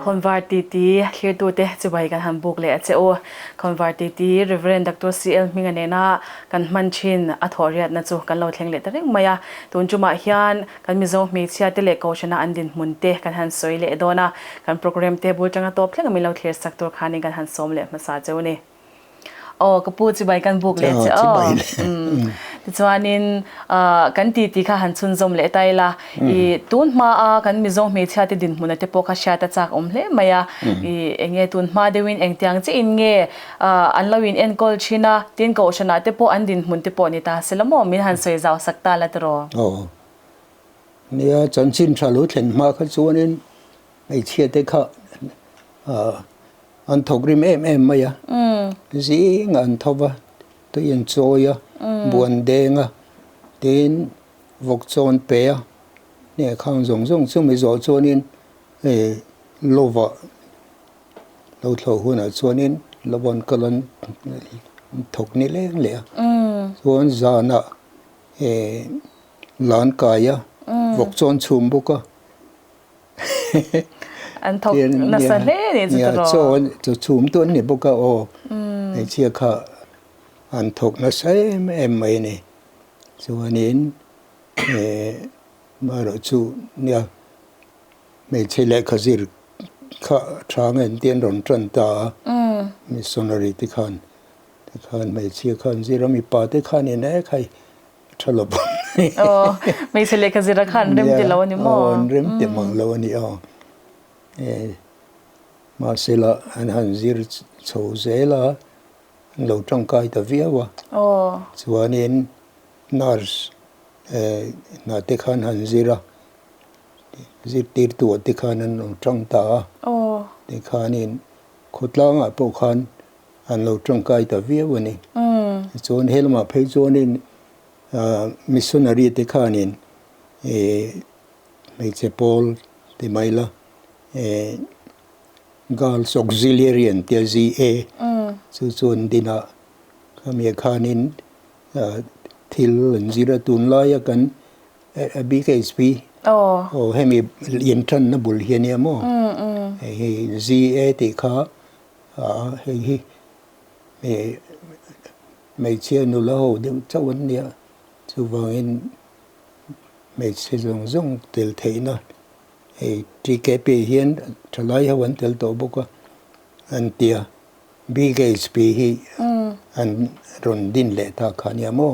convertiti here to te chubai kan han book le che o convertiti Reverend Dr. CL Minganena kan manchin athoriat na chu kan lo thleng le tareng maya tun chuma hian kan mizo me chia te le ko shana andin munte kan han soi le dona kan program te bul tanga top thleng mi lo thler sector khani kan han som le masa cheu o kapu chubai kan book le che o chuanin kan ti kha han chun zom le taila I tun ma a kan mizo me chia te din munate poka sha ta chak hle maya I enge tun ma dewin engtiang che in nge anlawin enkol china tin ko shana te po andin mun te po ni ta selamo min han soi zaw sakta la tro nia chanchin thalu thlen ma kha chuanin ei chia te kha an thogrim em maya zi ngan thova to yen choya buan denga tin vok chon pe ne khang zong zong chu mi zo chonin lova lo thlo huna chonin lobon kalon thok ni leng le chuan zana lan kaya vok chon chum buka an thok na sa le ni chon chu chum ton ni buka o ei chia kha an thok na sai em mai ni chuanin ma ro chu nia me chele khazir kha thang en tien ron tran ta missionary ti khan me chia khan zira mi pa te khan ni ne khai thalo me chele khazir khan rem ti lo ni mo rem ti mang lo ni ma sela an han zir cho zela lo trong kai ta viawa chuanin nars na te khan han zira zir tir tu te khan an lo trong ta te khanin khotlang a po khan an lo trong kai ta viawa ni chuan helma phei chuanin missionary te khanin me che Paul te maila Girls Auxiliarian te ZA chu chuan dina khamia khanin thil zira tun la ya kan BKSP hemi yentran na bul hiania mo he ZA ti kha he me chia nu la ho de chawan nia chu wangin me che zong zong tel theina he TKP hian thalai hawan tel to boka an tia BKSP hi an ron din le ta khania mo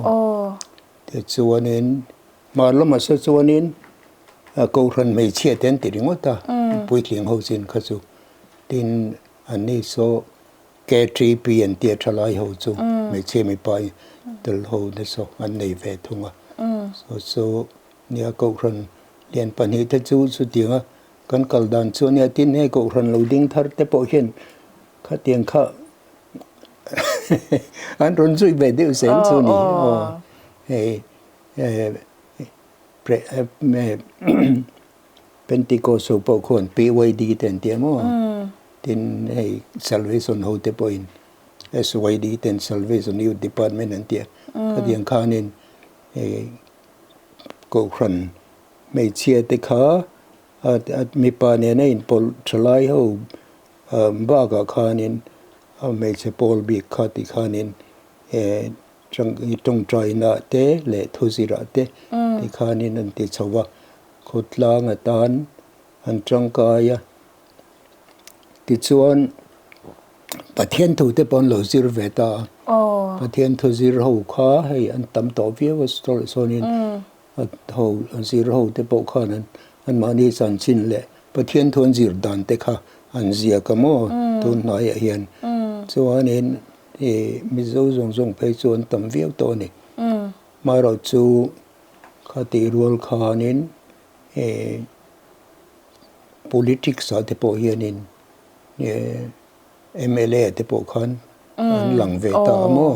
te chuanin marlama sa chuanin ko ran me chia ten ti ringota pui thling ho sin kha chu tin ani so K3P an tia thalai ho chu me che me pai tel ho de so an nei ve thunga so nia ko ran lian pani te chu tinga kan kaldan chu nia tin he ko ran loading thar te po hian kha tiang kha an ron zui ve de sen chu ni Pentecostal po khon PYD ten te mo tin hey salvation ho te point SYD ten salvation youth department an te kha tiang khanin ko ran me chia te kha mi pa ne nei pol thlai ho ba ga khanin me che pol bi kha ti khanin trong trai na te le thuzira te ti khanin an ti chawa khotlang atan an trong kaya ti chuan pathian thu te pon lo zir veta pathian thu zir ho kha hei an tam to via was story sonin ho an zir ho te po khanan an mani san chin le pathian thon zir dan te kha an zia ka mo tun nai hian chuanin mi zo zong zong phei chuan tam viau to ni ma ro chu khati rol khanin politics sa te po hianin MLA te po khan an lang ve ta mo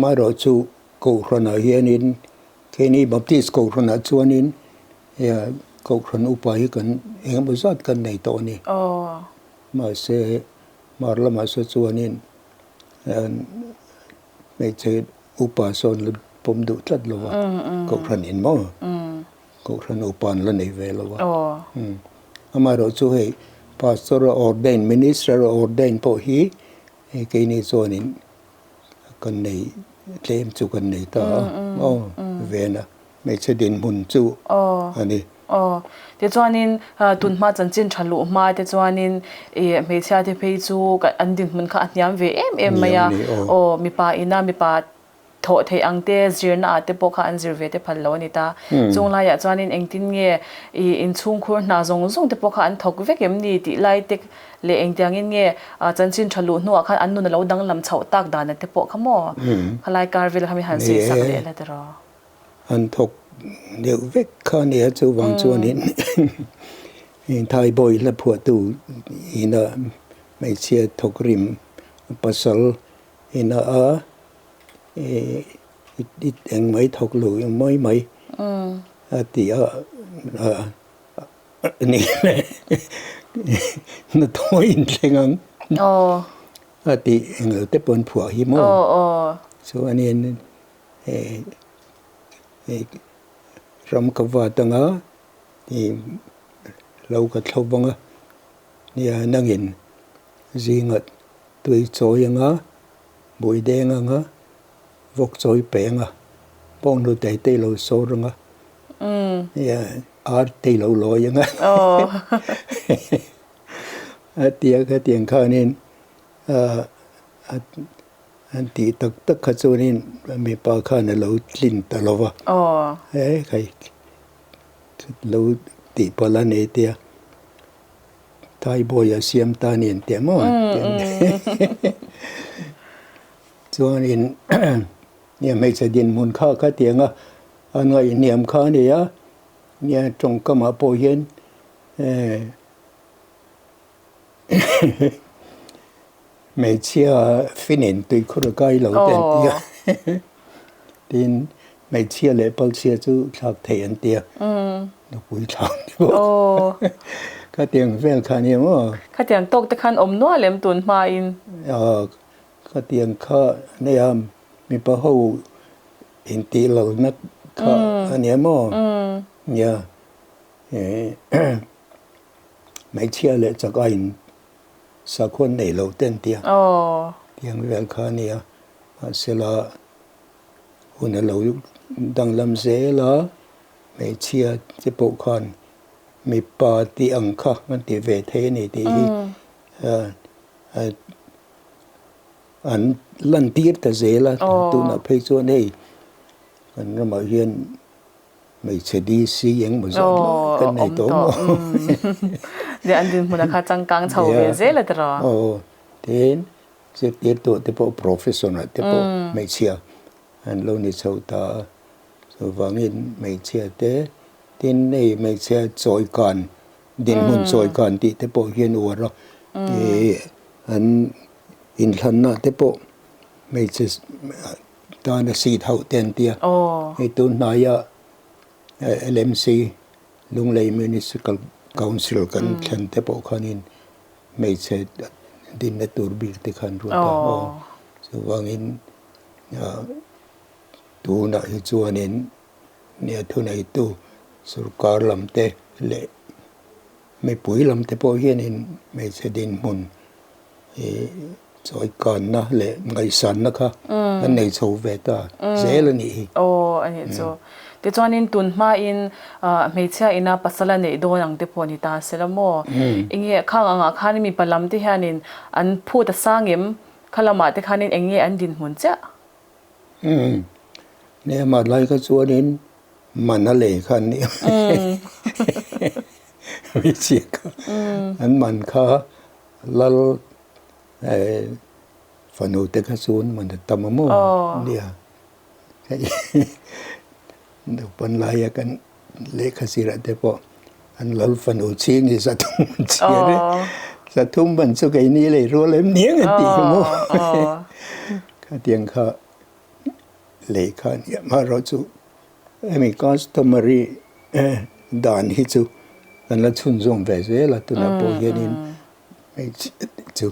ma ro chu ko rona hianin keni baptist ko rona chuanin ko ron upai kan engam zat kan nei to ni ma se marla ma se chuanin me che upa son lu pom du tlat lo ko ron in mo ko ron upan la nei ve lo ama ro chu he pastor ordain minister ordain po hi cái này cho nên con này thêm chú con này ta về na mấy chế định muốn chú anh đi thế cho nên tuần mà chân chân trả lụ mà thế cho nên mấy cha thì phải chú cái anh định mình khá nhảm về em mày mi pa ina mi pa thọ thầy anh te zir na te po kha an zir ve te phal lo ni ta chung lai ya chuan in eng tin nge in chung khur na zong zong te po kha an thok ve kem ni ti lai te le eng tiang in nge chan chin thalu nu kha an nu na lo dang lam chau tak dan te po khamo khalai karvel khami han se sak le la tero an thok đều vết kha ne chu wang chuan in thai boy la phu tu in a mai chia thok rim pasal in a ít anh mấy thọc lụi mấy thì nè nó thôi lên ăn thì anh ở tiếp bên phở hi mô số anh em ram cà vạt tăng á thì lâu cả lâu bông á thì năng hiện gì ngật tươi trôi á bụi đen á vok trôi bèn à, bông đồ tây tây lâu sâu rồi à, tây lâu lôi vậy á, cái tiếng khai nên, anh tí tất cả chỗ nên mình bảo khai là lâu linh ta lâu cái lâu tí bảo là này tiệt, thay bồi xem ta nên tiệt mà, cho nênเนี่ยไม่จะดินมูลค่าก็เตียงอ่ะอันไงเนี่ยมค่าเนี่ยเนี่ยตรงก็มาโปเย็นไม่เชื่อฟินินตุยคุรกายเหล่าเต็นเตียดินไม่เชื่อเลยเปล่าเชื่อจู่ฉากเทียนเตียเราปุยฉากก็เตียงเฟลค่าเนี่ยมั้งก็เตียงตกตะคันอมนัวเล็มตุนมาอินก็เตียงค่าเนี่ยมีปะหูอินตีเหล่านักข้าอันนี้มั้งเนี่ยไม่เชื่อเลยจากอินสักคนในเหล่าเต้นเตียงเตียงเวลค่าเนี่ยเสละหุ่นเหล่าดังลำเสละไม่เชื่อจะปกครองมีปาตีอังค่ะมันตีเวทนี่ตีอันลันตีร์ตะเซละตุน่ะเพชวนให้กันก็มาเฮียนไม่ใช่ดีสิยังบ่ซอกันในโตเดี๋ยวอันดินมุนค่าจังกังเฉาเวเซละตรอเต็นสิเตียตัวเตปโปรเฟสชั่นอลเตปไม่เชื่ออันโลนี่เฉาตาสว่างเห็นไม่เชื่อเตตินนี่ไม่เชื่อจอยกันดินมุนจอยกันที่เตปเฮียนอวรอันอินทันนะเตปไม่ใช่ตอนสีเท่าเต็นเตียไอ้ตุนนายะLMC ลุงเลยมิวนิสิพัลคาวน์ซิลกันฉันเตปคันินไม่ใช่ดินในตัวบิลที่ขันรู้ต่อส่วนอินตัวน่ะที่จวนอินเนี่ยทุนไอ้ตัวสุรการลำเตะเละไม่ปุ๋ยลำเตะพอเห็นอินไม่ใช่ดินมุนจอยก่อนนะเละไงสันนะคะอันไหนโชว์เวต้าเซลนี่อันนี้โชแต่จวนอินตุนมาอินไม่ใช่อินาปัสสาวะเนี่ยโดนอังเตปอนิตาเสละโมอิงเงี้ยข้างอ่างข้านี่มีปลำที่ฮานินอันพูดแต่สร้างเอ็มขลามาที่ข้านี่เองเงี้ยอันดินหุ่นเจ้าเนี่ยมาไล่ก็จวนอินมันนั่นเลยคันนี้ไม่เชี่ยก็อันมันข้าลัลฝันอุตกสูนมันจะตามมั่วเนี่ยเดี๋ยวปัญหากันเลขาสิระเดปอันลัลฝันอุชิงจะทุ่มเชียร์จะทุ่มบันสุกัยนี่เลยรัวเล่มเนี้ยกันตีมั่วข้าเตียงข้าเลขาเนี่ยมาเราจูมีคอสตอมรีด่านฮิจูกันละชุนจงเวเซละตุนาโปเยนินไม่จู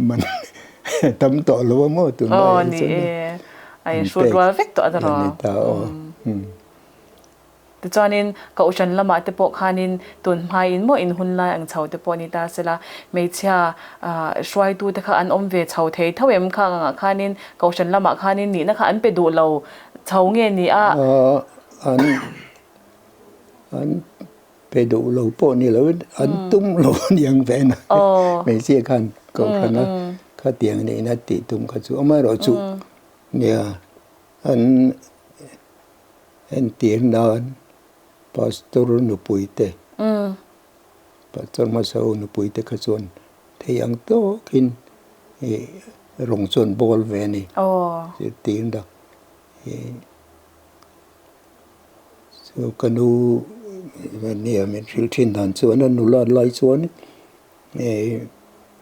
มันทำต่อหรือว่ามั่วตัวนี่ไอ้ชุดว่าเวกตัวตลอดแต่ ti chuanin ka ushan lama te pawh khanin tun hmai in mo in hun lai ang chho te pawh ni ta sela meichia shwai tu te kha an om ve chho thei thawem kha nga khanin ka ushan lama khanin ni na kha an pe du lo chho nge ni a an pe du lo pawh ni lo an tum lo yang ve na meichia khan ko khana kha tiang ni na ti tum kha chu ama ro chu nia an tiang na pastor nu puite pastor masau nu puite kha chuan theiang to kin rong chuan bol ve ni ti tiang da so kanu nia men thil thin dan chuan an nu la lai chuan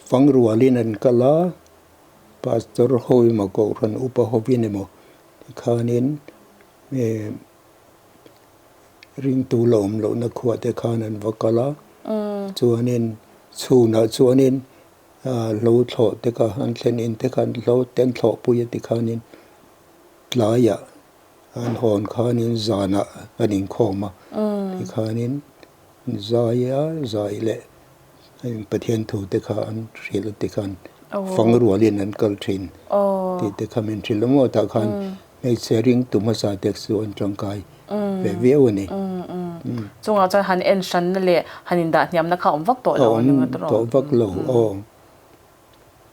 phang rualin an kala pastor hoi ma ko ran upa hovin mo khanin ring tu lom lo na khuwa te khanan vakala chuanin chuna chuanin lo thlo te ka han thlen in te khan lo ten thlo puya ti khanin tlaya an hon khanin zana anin khoma ti khanin zaya zaile an pathian thu te kha an ril te khan phang rualin an kal thin ti te khamin thilmo ta khan ei sharing tu ma sa tek su an tangkai ve veu ni chunga cha han en shan na le hanin da nyam na kha om vak to lo ni ngatro to vak lo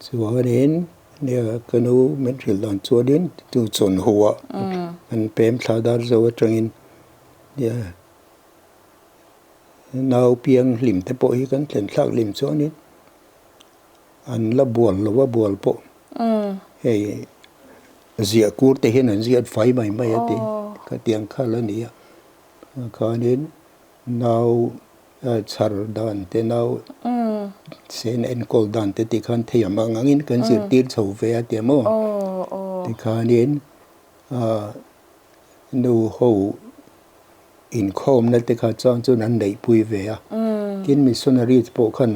chuanin nia kanu men thil dan chuanin tu chon huwa an pem thladar zo atangin nia nau piang lim te po hi kan thlen thlak lim chuanin an la bual lo wa bual po hei zia kur te hin an zia fai mai mai ati ka tiang kha la ni khanin nau char dan te nau sen en kol dan te ti khan thei ama ngangin kan zir tir chho ve ati mo ti khanin nu ho in khom na te kha chang chu nan nei pui ve a kin missionary po khan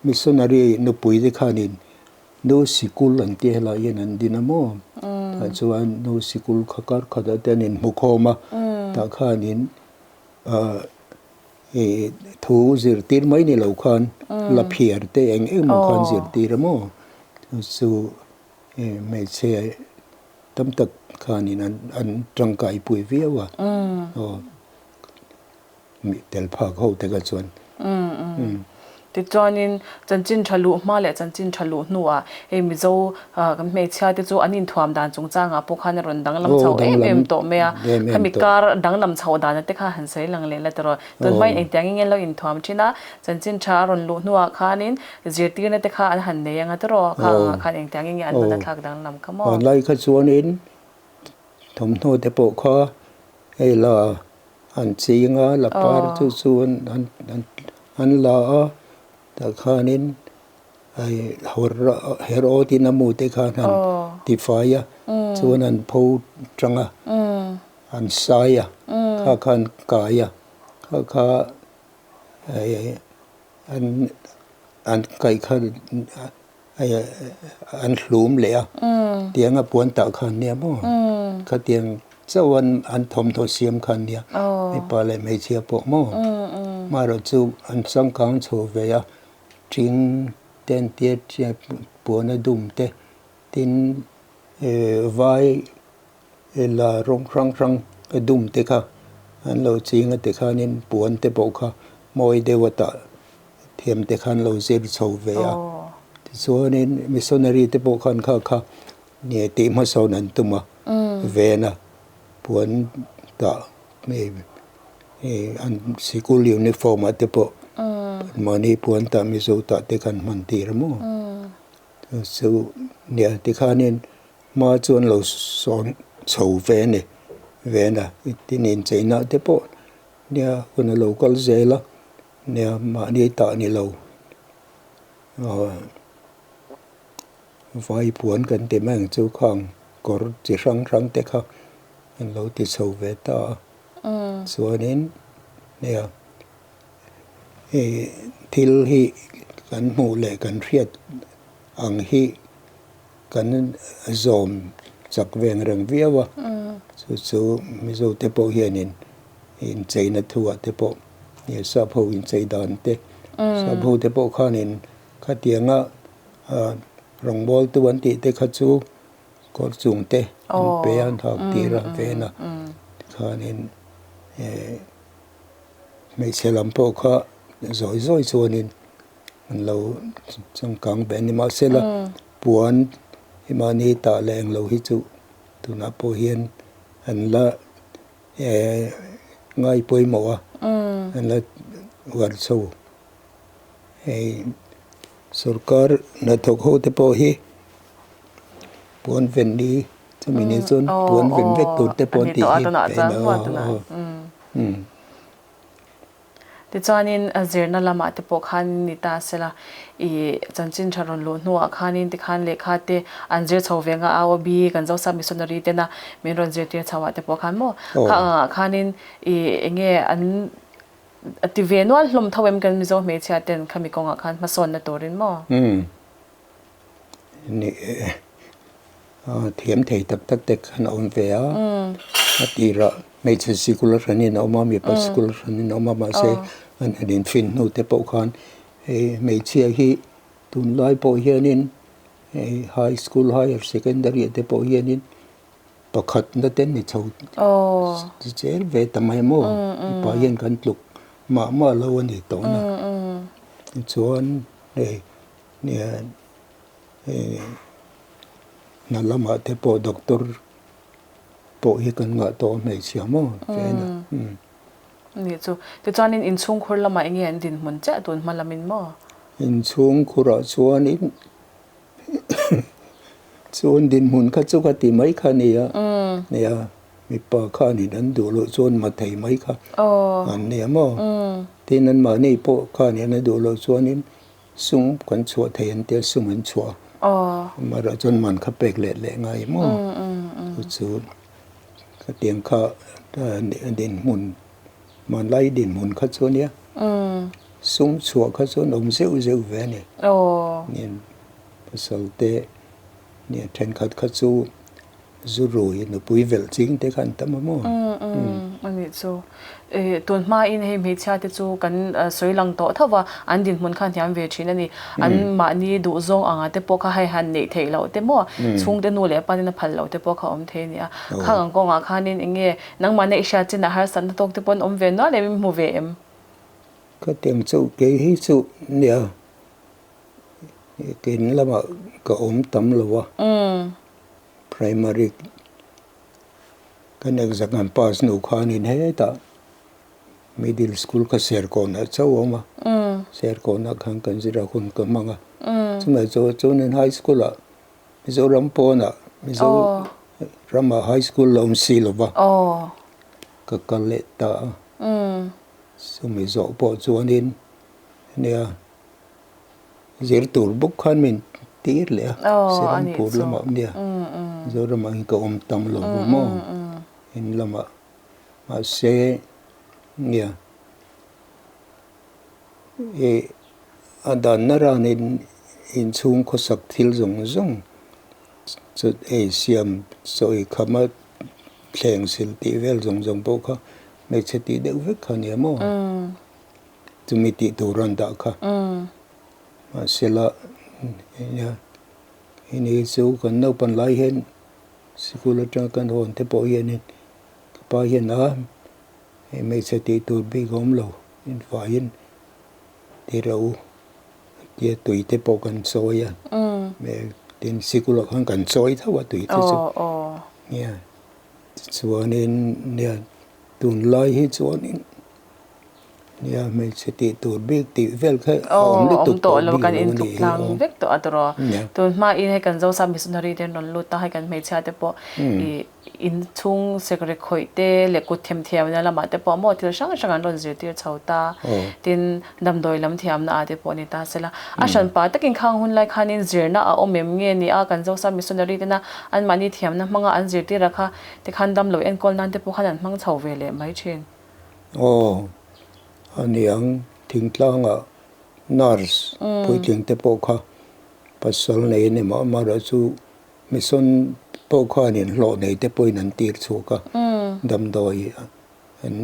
missionary nu pui te khanin no sikul an te la yen an dinamo ta chuan no sikul khakar khada tenin mukhoma ta khanin thu zir tir mai ni lo khan la phiar te eng mo khan zir tir mo su me che tam tak khanin an tangkai pui viawa mi tel pha ho te ga chuan ti chuanin chanchin thalu hma le chanchin thalu hnuwa he mizo kan me chha te chu anin thuam dan chung changa pokhan ron dang lam chho em to me a khami kar dang lam chho dan te kha han sei lang le la tro ton mai eng tyang ngel lo in thuam china chanchin tha ron lu hnuwa khanin zirtir na te kha an han ne anga tro kha eng tyang nge an na thak dang lam khamo lai kha chuanin thom no te po kha ei la an chinga la par chu chuan an la ta khanin ai hero ti namu te khanan ti faya chuan an pho tanga an saya kha khan kaya kha ai an kai khan ai an hlum le a tianga puan ta khan ne mo kha tiang chawan an thom tho siam khan nia mi pa le me chia po mo ma ro chu an sang kang chho ve ya ting ten tiet che puan dum te tin vai la rong rang dum te kha an lo ching te khanin puan te po kha moi dewata thiam te khan lo zir chho ve ya so nin missionary te po khan kha ne ti ma so nan tuma ve na puan ta me an sikul uniform ate po mani puan ta mi zo ta te kan man tir mo so ne te khanin ma chuan lo son chho ve na tin in chaina te po ne kun local zela ne ma ni ta ni lo vai puan kan te mang chu khang kor chi rang te kha an lo ti chho ve ta chuanin ne thil hi kan mu le kan riat ang hi kan zom chak veng rang viawa chu mi zo te po hianin in chạy na thua te po ni sa pho in chạy dan te sa pho te po khan in kha tianga rong bol tu an ti te kha chu ko chung te pe an thak ti ra ve na khan in mấy xe làm po kha rồi chuan in an lo trong kang ben ni ma se la puan imani ta leng lo hi chu tu na po hian an la ngay poi mo an la war so sarkar na thok ho te po hi puan ven đi cho mình nên chôn puan ven vek tu te po ti hi ti chuanin zirna lama te pawh khan ni ta sela I chanchin tharon lo hnuah khanin ti khan lekha te an zir chho venga AOB kan zo sa missionary te na min ron zir tir chawa te pawh khan mo khanin enge an ti ve nual hlum thawem kan mi zo me chia ten khami konga khan ma son na torin mo ni thiam thei tak te khan on ve a atira me che sikul rani no ma mi pa sikul rani no ma se an din fin no te pawh khan me chia hi tun lai pawh hianin high school higher secondary te pawh hianin pakhat na ten ni chho chi cher ve tamai mo pa hian kan tluk ma lo ani to na chuan ni na lama te pawh doctor pawh hi kan nga to nei sia mo ve na ni chu te chuanin in chung khur lama enge an din mun cha tun hmalamin mo in chung khura chuan in chuan din mun kha chu ka ti mai kha nia mi pa kha ni dan du lo chuan ma thei mai kha an nia mo tin an ma nei po kha ni na du lo chuan in sung kan chua thei an tel sung an chua ma ra chuan man kha pek le ngai mo chu ka tiang kha din mun man lai din mun kha chuan nia sung chua kha chuan om zeu ve ni nin pasal te ni then khat kha chu zurui no pui vel ching te khan tam mo ani chu tun ma in he me cha te chu kan soilang to thawa an din mun khan thiam ve thin ani an ma ni du zong anga te po kha hai han nei thei lo te mo chung te nu le pa na phal lo te po kha om the ni a khang ko nga khanin enge nang ma nei sha chin har san tok te pon om ve no le mu ve em ka tiang chu ke hi chu nia kin lama ka om tam lo wa primary kan exam pass no khan in he ta middle school ka ser ko na chaw ma ser ko na khan kan jira khun ka manga chuma cho nen high school a mizo ram po na mizo rama high school lom si lo ba ka kale ta so mizo po chuanin nia zir tur buk khan min tir le seram pur lama nia zo rama ka om tam lo mo in lama ma se nia adan naran in chung ko sak thil zong so siam so khama thleng sil ti vel zong po kha me cheti de vek khania mo tumi ti turan da kha ma sela nia ini su kan no pan lai hen sikul ta kan hon te po yen pa yen a me cheti tu bi gom lo in fa yen ti rau ye tui te po kan soya me tin sikul kan soi thawa tui te chu nia chuanin nia tun lai hi chuanin nia me cheti tu bi ti vel kha om lu tu to lo kan in tu lang vek to atro tun ma in he kan zo sa missionary ten non lu ta he kan me cha te po in chung secret khoi te le ku them na lama te po mo til sang an ron zir tir chauta tin dam doi lam thiam na ate po ni ta sela a shan pa takin khang hun lai khanin zir na a omem nge ni a kan zo sa missionary te na an mani thiam na manga an zir tir rakha te khan dam lo en kol nan te po khan an mang chau ve le mai thin aniang thingtlanga nurse pui ting te po kha pasal nei ne ma ra chu mission po kha nin lo nei te poi nan tir chu ka dam doi an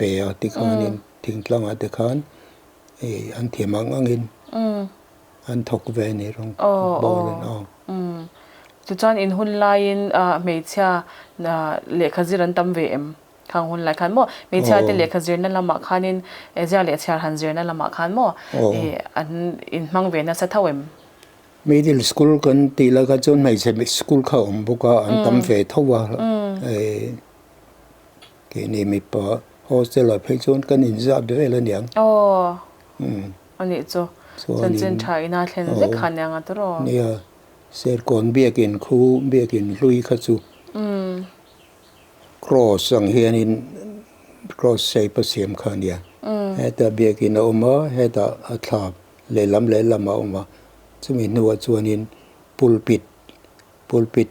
pe a ti khanin thing tlang a te khan an thiamang angin an thok ve ni rong bol no chu chuan in hun lain hmeichhia lekhazir an tam ve em khang hun lai khan mo hmeichhia te lekhazir na lama khanin ezia le chhar hanzir na lama khan mo an in hmang ve na sa thawem middle school kan ti la ka chon mai se school kha boka an tam ve thowa ke ni mi pa hostel a phei chon kan in za de la niang ani chu chen thai na thlen le khan yang atro nia ser kon biakin khu biakin lui kha chu cross ang hian in cross shape siam khania heta biakin oma heta athlap le lam oma chumi nuwa chuanin pulpit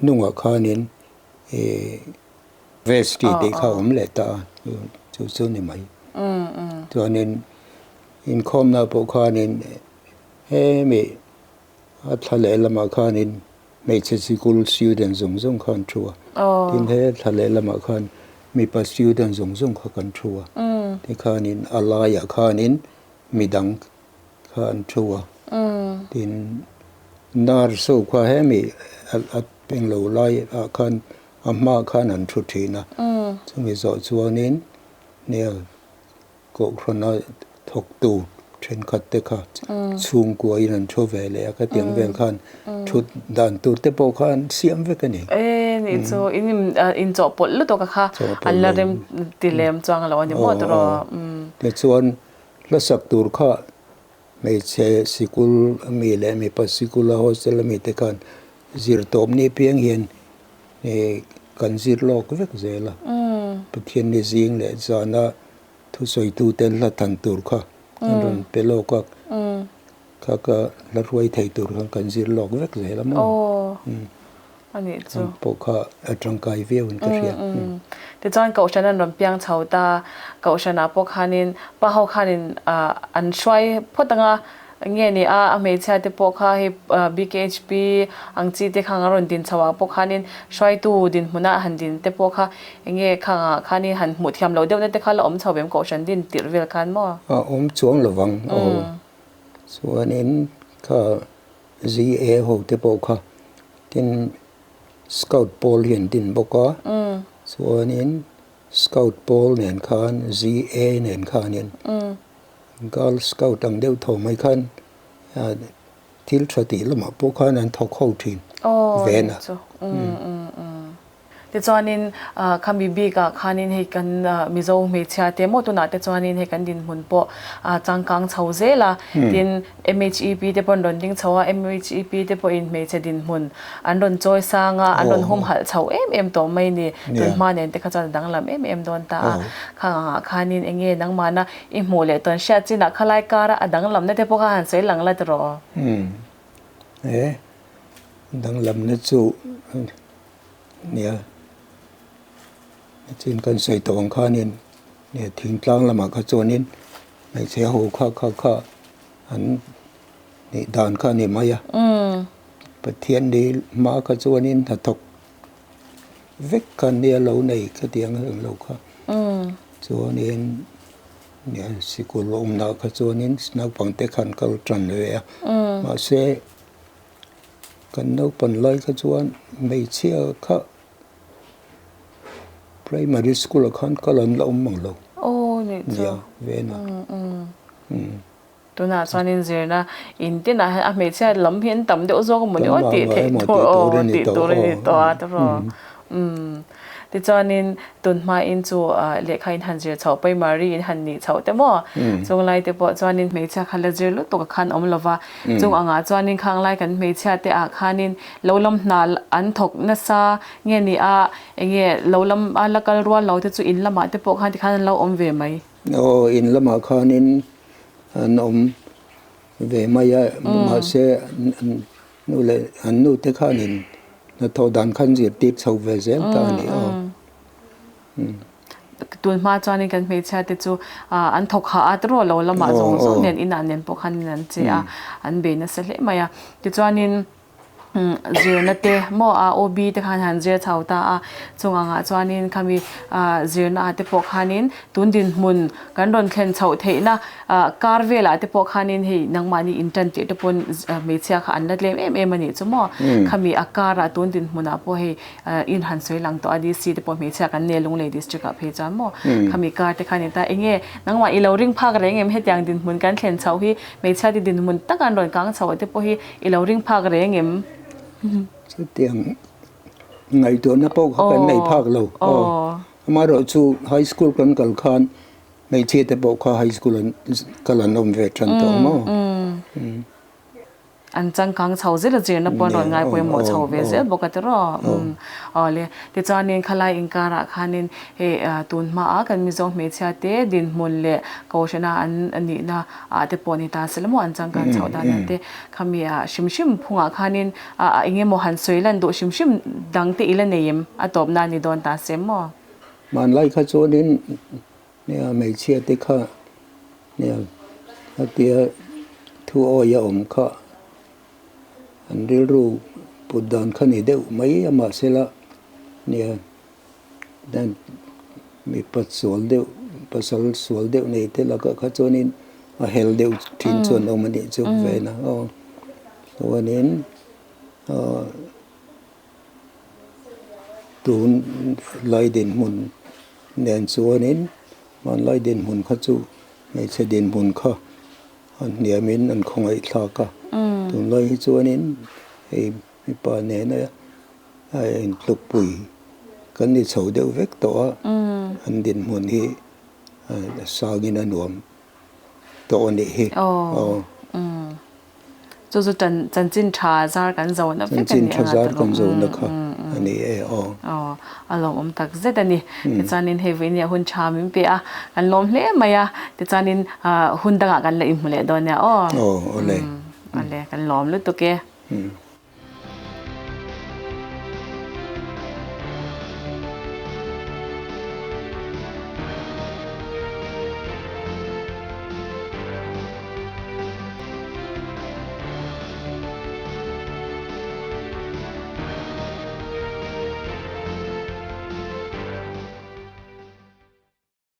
nunga khanin vesti de kha le ta chu ni mai chuanin in khomna po khanin mi athale lama khanin medical school student zung khan thua tin he thale lama khan mi pa student zung khan thua ti khanin alaya khanin midang khan thua tin nar so kha he mi at penglo lai khan amma khan an thu thina chumi zo chuanin ne ko khona thok tu then khat te kha chung ko in an tho ve le ka tiang vel khan thu dan tu te po khan siam ve ka ni ni so in cho pol lu to ka kha an la rem tilem chang lo ni mo to te chuan la sak tur kha mai che sikul mi le mi pa sikul hostel mi te kan zir tom ni piang hian kan zir lok vek zela pathian ni zing le zana thu soi tu ten la tan tur kha ron pelo ka la ruai thei tur kan zir lok vek zela mo ani chu po kha atangkai veun ka ria te chuan ko shanan ram piang chhauta ko shana po khanin pa ho khanin an shwai photanga nge ni a me cha te po kha hi BKHP angchi te khang ron din chawa po khanin shwai tu din huna han din te po kha nge khanga khani han mu thiam lo deu na te khala om chawem ko shan din tirvel khan mo om chuang lawang chuanin kha ZA ho te po kha tin scout ball hian din boka chuanin scout ball nen khan ZA nen khanin girl scout ang deuh tho mai khan thil thati lama po khan an thok ho thin vena te chuanin khami bi ka khanin he kan mizo me chha te mo tuna te chuanin he kan din mun po changkang chho zela tin MHEP te pon ron ding chawa MHEP te po in me che din mun an ron choi sanga an ron hum hal chho em to mai ni tun ma nen te kha chan dang lam em don ta khanin enge nang mana I mo le ton sha china khalai kara adang lam ne te po han sei lang la tro dang lam ne chu nia chin kan sei tong khanin ne thing tlang lama kha chonin mai che ho kha an ni dan kha ni maya pathian ni ma kha chonin tha thok vek kan ne lo nei kha tiang hang lo kha chonin ne sikul om na kha chonin snack pang te khan kal tran le ma se kan no pan lai kha chuan mai chia kha primary school khan kalan la mang lo ni ja vena tuna chuanin zirna in tina a me cha lam hian tam deuh zo ko moni o ti the to ri to a to ti chuanin tunma in chu lekha in han zir chho primary in han ni chho te mo chung lai te po chuanin me cha khala zir lu to khan om lova chung anga chuanin khang lai kan me cha te a khanin lolam na an thok na sa nge ni a enge lolam a lakal rual lo te chu in lama te po khan ti khan lo om ve mai in lama khanin an om ve maya ma se nu le an nu te khanin na tho dan khan zir tip chho ve zel ta ni tun ma chuanin kan me cha te chu an thok ha atro lo lama zong nen in an nen po khan nan che a an be na se hle maya ti chuanin zirna te mo a OB te khan han zir chauta a chunga nga chuanin khami zirna ate pok khanin tundin mun kan ron thlen chau theina karvela te pok khanin hei nangmani intern te pon mechia kha an latlem em ani chumo khami akara tundin muna po hei in han soi lang to adi si te po mechia kan nelung le district a phecha mo khami kar te khanin ta enge nangma ilo ring phak reng em hetiang din mun kan thlen chau hi mechia ti din mun takan ron kang chau te po hi ilo ring phak reng em chứ tiếng ngày đó nó bao cái này phác lâu mà rồi chú high school con cần khan ngày chia tới bao high school cái là nông về trần tổ mà an chang kang chau zela zirna pon ron ngai poi mo chau ve zel bokat ro le ti chanin khalai inkara khanin he tun ma a kan mi zong me cha te din mun le kaushana an ani na a te poni ta selmo an chang kan chau da na te khamia shimshim phunga khanin a inge mo han soilan do shimshim dang te ila neim a top na ni don ta semmo man lai kha cho đến ne me chia te kha ne atia thu o ya kha anh đi ru bút đàn khăn này đều mấy mà sẽ là nè đàn mi bắt số đều này thế là các cho nên mà hel đều tin chuẩn ông mình để chụp về na rồi nên tụi lại đến muốn nên số nên mà lại đến muốn khát chú này sẽ đến muốn khá anh nhớ mình anh không ai thà cả tụi lại cho nên ai bà nè này ai lục bụi cái này sầu đều vét tỏ anh đến muốn hi sao như anh nuông tỏ này hi cho chân chân trà ra cái dầu nó chân chân trà ra cái dầu nó khá anh ấy alom tak zet ani ti chanin hevin ya hun cha min pe a kan lom hle maya ti chanin hun danga kan la im mule don ya ole ale kan lom lu to ke